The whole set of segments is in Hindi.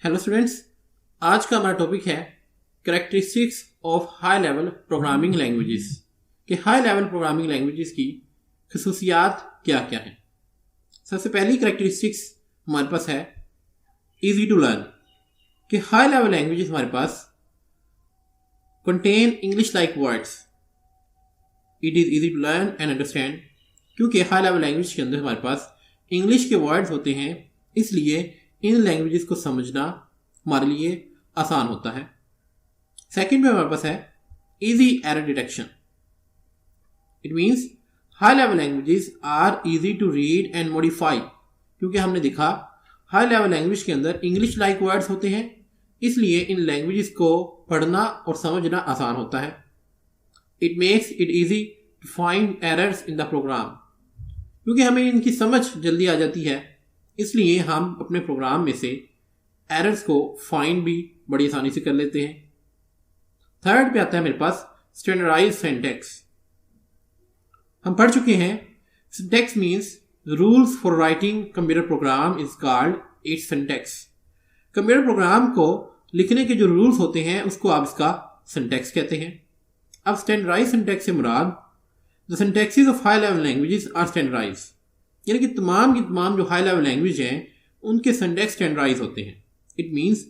हेलो स्टूडेंट्स, आज का हमारा टॉपिक है characteristics of high level programming languages कि हाई लेवल प्रोग्रामिंग लैंग्वेजेस की खसूसियात क्या क्या हैं। सबसे पहली कैरेक्टरिस्टिक्स हमारे पास है इजी टू लर्न कि हाई लेवल लैंग्वेजेस हमारे पास contain English like words. It is easy to learn and understand क्योंकि हाई लेवल लैंग्वेज के अंदर हमारे पास इंग्लिश के वर्ड्स होते हैं, इसलिए इन लैंग्वेजेस को समझना हमारे लिए आसान होता है। सेकंड में हमारे पास है easy error detection. It means high level languages are easy to read and modify क्योंकि हमने देखा हाई लेवल लैंग्वेज के अंदर इंग्लिश लाइक वर्ड्स होते हैं, इसलिए इन लैंग्वेजेस को पढ़ना और समझना आसान होता है। It makes it easy to find errors in the program क्योंकि हमें इनकी समझ जल्दी आ जाती है, इसलिए हम अपने प्रोग्राम में से एरर्स को फाइंड भी बड़ी आसानी से कर लेते हैं। थर्ड पे आता है मेरे पास स्टैंडर्डाइज्ड सिंटैक्स। हम पढ़ चुके हैं syntax means rules for writing computer program is called its syntax. Computer program को लिखने के जो रूल्स होते हैं उसको आप इसका सिंटैक्स कहते हैं। अब स्टैंडर्डाइज्ड सिंटैक्स से मुराद the syntaxes of high level languages are standardized, यानी कि तमाम की तमाम जो हाई लेवल लैंग्वेज हैं उनके सिंटैक्स स्टैंडर्डाइज होते हैं। इट मींस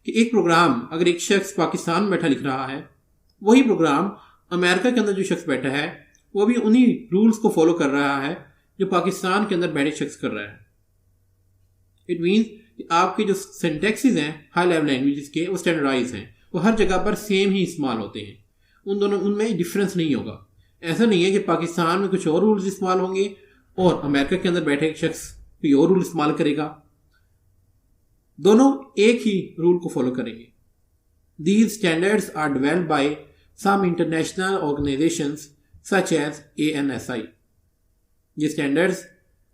कि एक प्रोग्राम अगर एक शख्स पाकिस्तान में बैठा लिख रहा है, वही प्रोग्राम अमेरिका के अंदर जो शख्स बैठा है वो भी उन्हीं रूल्स को फॉलो कर रहा है जो पाकिस्तान के अंदर बैठे शख्स कर रहा है। इट मींस कि आपके जो सिंटैक्सेस हैं हाई लेवल लैंग्वेजेस के वो स्टैंडर्डाइज हैं, वो हर जगह पर सेम ही इस्तेमाल होते हैं, उनमें डिफरेंस नहीं होगा। ऐसा नहीं है कि पाकिस्तान में कुछ और रूल्स इस्तेमाल होंगे और अमेरिका के अंदर बैठे एक शख्स कोई और रूल इस्तेमाल करेगा, दोनों एक ही रूल को फॉलो करेंगे। These standards are developed by some international organisations such as ANSI। ये स्टैंडर्ड्स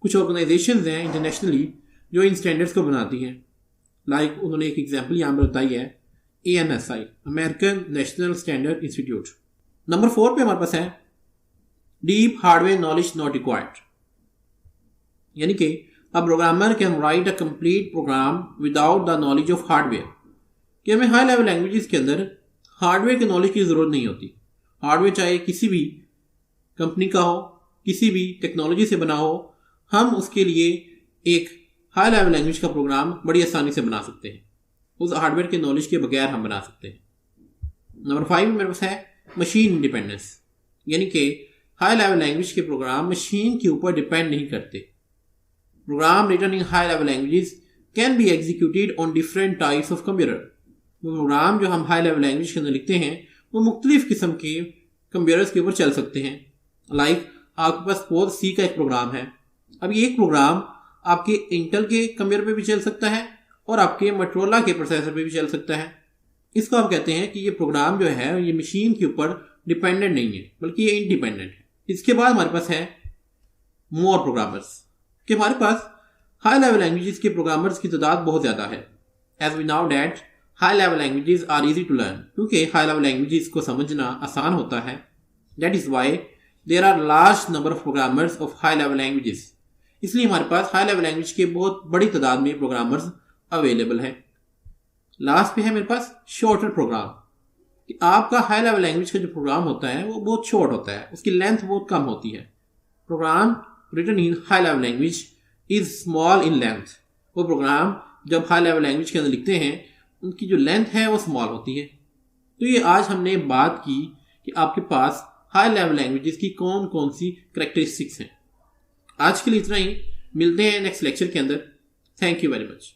कुछ ऑर्गेनाइजेशंस हैं इंटरनेशनली जो इन स्टैंडर्ड्स को बनाती हैं। लाइक उन्होंने एक एग्जांपल यहाँ पर बताई है ANSI, American National Standard Institute. Number 4 पे हमारे पास है deep hardware knowledge not required, यानी कि a programmer can write a complete program without the knowledge of hardware कि हमें हाई लेवल लैंग्वेजेस के अंदर हार्डवेयर के नॉलेज की ज़रूरत नहीं होती। हार्डवेयर चाहे किसी भी कंपनी का हो, किसी भी टेक्नोलॉजी से बना हो, हम उसके लिए एक हाई लेवल लैंग्वेज का प्रोग्राम बड़ी आसानी से बना सकते हैं, उस हार्डवेयर के नॉलेज के बगैर हम बना सकते हैं। नंबर 5 मेरे पास है मशीन इंडिपेंडेंस, यानी कि हाई लेवल लैंग्वेज के प्रोग्राम मशीन के ऊपर डिपेंड नहीं करते। Program written in high level languages can be executed on different types of computer। वो प्रोग्राम जो हम हाई लेवल लैंग्वेज के अंदर लिखते हैं वो मुख्तलिफ किस्म के कंप्यूटर्स के ऊपर चल सकते हैं। लाइक आपके पास सपोज C का एक प्रोग्राम है। अब ये एक प्रोग्राम आपके इंटेल के कंप्यूटर पे भी चल सकता है और आपके मोटोरोला के प्रोसेसर पे भी चल सकता है। इसको आप कहते हैं कि ये प्रोग्राम जो है ये मशीन के ऊपर डिपेंडेंट नहीं है, बल्कि ये इंडिपेंडेंट है। इसके बाद हमारे पास है मोर प्रोग्रामर्स कि हमारे पास हाई लेवल लैंग्वेजेस के प्रोग्रामर्स की तादाद बहुत ज़्यादा है। As we know that high level languages are easy to learn क्योंकि हाई लेवल लैंग्वेजेस को समझना आसान होता है। That is why there are large number of programmers of high level languages, इसलिए हमारे पास हाई लेवल लैंग्वेज के बहुत बड़ी तादाद में प्रोग्रामर्स अवेलेबल हैं। लास्ट पे है मेरे पास शॉर्टर प्रोग्राम कि आपका हाई लेवल लैंग्वेज का जो प्रोग्राम होता है वो बहुत शॉर्ट होता है, उसकी लेंथ बहुत कम होती है। Program written in high level language is small in length। वो प्रोग्राम जब हाई लेवल लैंग्वेज के अंदर लिखते हैं उनकी जो लेंथ है वो स्मॉल होती है। तो ये आज हमने बात की कि आपके पास हाई लेवल लैंग्वेजेस की कौन कौन सी कैरेक्टरिस्टिक्स हैं। आज के लिए इतना ही, मिलते हैं नेक्स्ट लेक्चर के अंदर। Thank you very much.